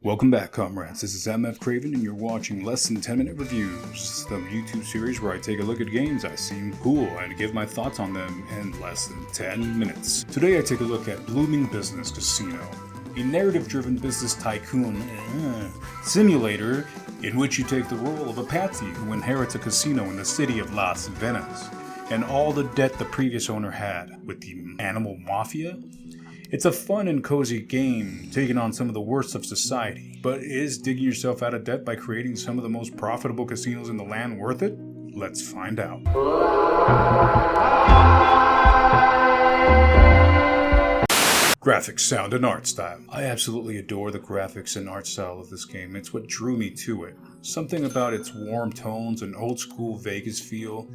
Welcome back, comrades. This is MF Kraven, and you're watching Less Than 10 Minute Reviews, the YouTube series where I take a look at games I seem cool and give my thoughts on them in less than 10 minutes. Today I take a look at Blooming Business Casino, a narrative-driven business tycoon simulator in which you take the role of a patsy who inherits a casino in the city of Las Vegas, and all the debt the previous owner had with the animal mafia. It's a fun and cozy game, taking on some of the worst of society, but is digging yourself out of debt by creating some of the most profitable casinos in the land worth it? Let's find out. Graphics, sound, and art style. I absolutely adore the graphics and art style of this game. It's what drew me to it. Something about its warm tones and old school Vegas feel,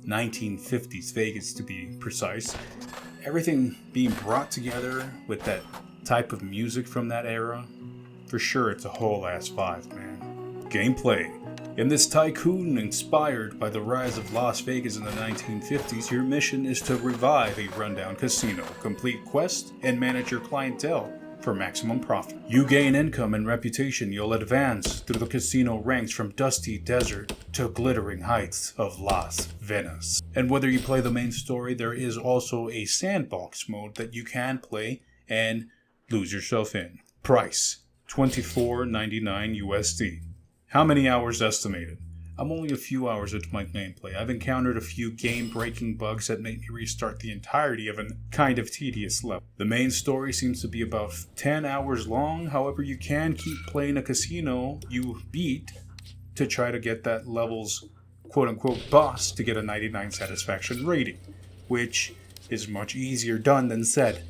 1950s Vegas to be precise. Everything being brought together with that type of music from that era, for sure it's a whole ass vibe, man. Gameplay. In this tycoon inspired by the rise of Las Vegas in the 1950s, your mission is to revive a rundown casino, complete quests, and manage your clientele for maximum profit. You gain income and reputation. You'll advance through the casino ranks from dusty desert to glittering heights of Las Vegas. And whether you play the main story, there is also a sandbox mode that you can play and lose yourself in. Price, $24.99 USD. How many hours estimated? I'm only a few hours into my gameplay. I've encountered a few game-breaking bugs that make me restart the entirety of a kind of tedious level. The main story seems to be about 10 hours long, however you can keep playing a casino you beat to try to get that level's quote-unquote boss to get a 99 satisfaction rating, which is much easier done than said.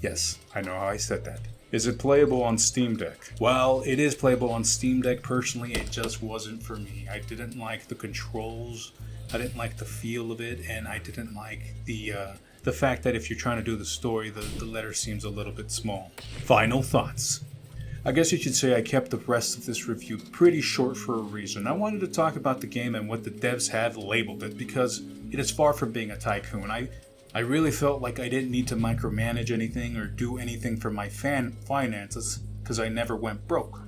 Yes, I know how I said that. Is it playable on Steam Deck? Well, it is playable on Steam Deck. Personally, it just wasn't for me. I didn't like the controls, I didn't like the feel of it, and I didn't like the fact that if you're trying to do the story, the letter seems a little bit small. Final thoughts. I guess you should say I kept the rest of this review pretty short for a reason. I wanted to talk about the game and what the devs have labeled it, because it is far from being a tycoon. I really felt like I didn't need to micromanage anything or do anything for my finances because I never went broke.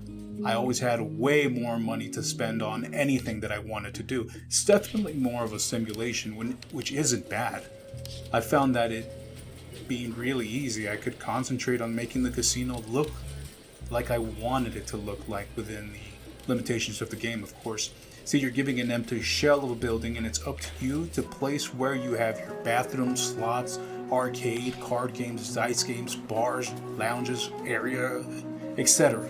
I always had way more money to spend on anything that I wanted to do. It's definitely more of a simulation, which isn't bad. I found that it being really easy, I could concentrate on making the casino look like I wanted it to look like within the limitations of the game, of course. See, you're giving an empty shell of a building, and it's up to you to place where you have your bathrooms, slots, arcade, card games, dice games, bars, lounges, area, etc.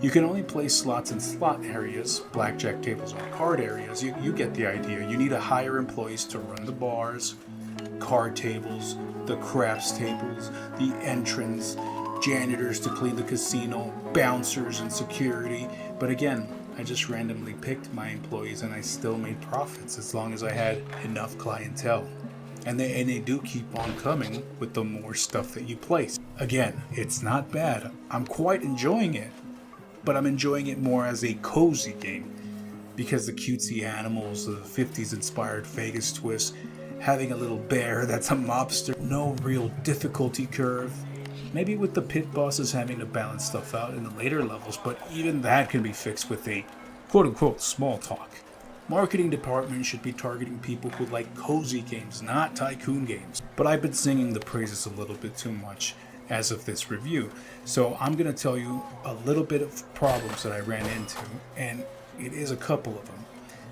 You can only place slots in slot areas, blackjack tables or card areas. You get the idea. You need to hire employees to run the bars, card tables, the craps tables, the entrance, janitors to clean the casino, bouncers and security. But again, I just randomly picked my employees and I still made profits as long as I had enough clientele. And they do keep on coming with the more stuff that you place. Again, it's not bad. I'm quite enjoying it, but I'm enjoying it more as a cozy game because the cutesy animals, the 50s inspired Vegas twist, having a little bear that's a mobster, no real difficulty curve. Maybe with the pit bosses having to balance stuff out in the later levels, but even that can be fixed with a quote-unquote small talk. Marketing department should be targeting people who like cozy games, not tycoon games. But I've been singing the praises a little bit too much as of this review, so I'm going to tell you a little bit of problems that I ran into, and it is a couple of them.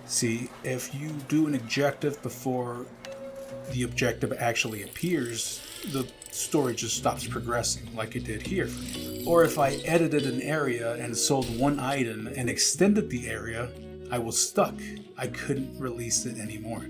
See, if you do an objective before the objective actually appears, the story just stops progressing like it did here. Or if I edited an area and sold one item and extended the area, I was stuck. I couldn't release it anymore.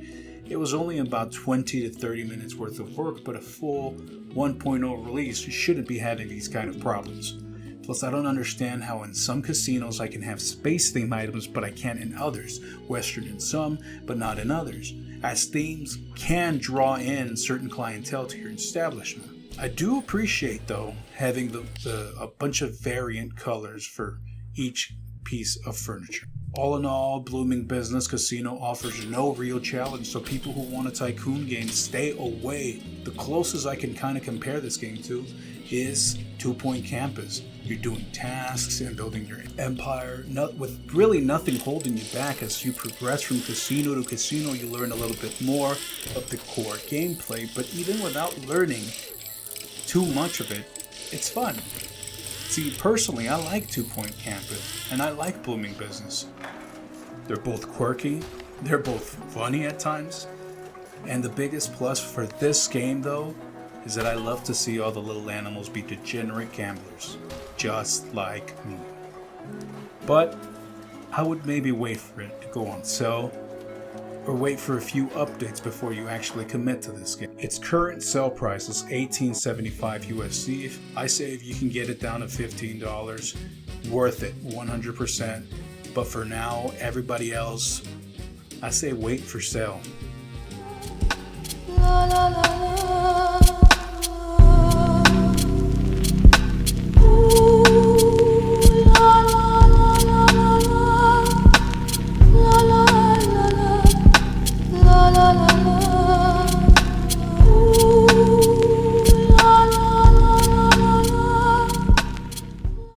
It was only about 20 to 30 minutes worth of work, but a full 1.0 release shouldn't be having these kind of problems. Plus, I don't understand how in some casinos I can have space-themed items, but I can't in others. Western in some, but not in others, as themes can draw in certain clientele to your establishment. I do appreciate, though, having a bunch of variant colors for each piece of furniture. All in all, Blooming Business Casino offers no real challenge, so people who want a tycoon game, stay away. The closest I can kind of compare this game to is 2 Point Campus. You're doing tasks and building your empire, with really nothing holding you back. As you progress from casino to casino, you learn a little bit more of the core gameplay, but even without learning too much of it, it's fun. See, personally, I like Two Point Campus, and I like Blooming Business. They're both quirky, they're both funny at times, and the biggest plus for this game, though, is that I love to see all the little animals be degenerate gamblers, just like me. But I would maybe wait for it to go on sale, or wait for a few updates before you actually commit to this game. Its current sale price is $18.75 USD. I say if you can get it down to $15, worth it 100%. But for now, everybody else, I say wait for sale. La, la, la, la.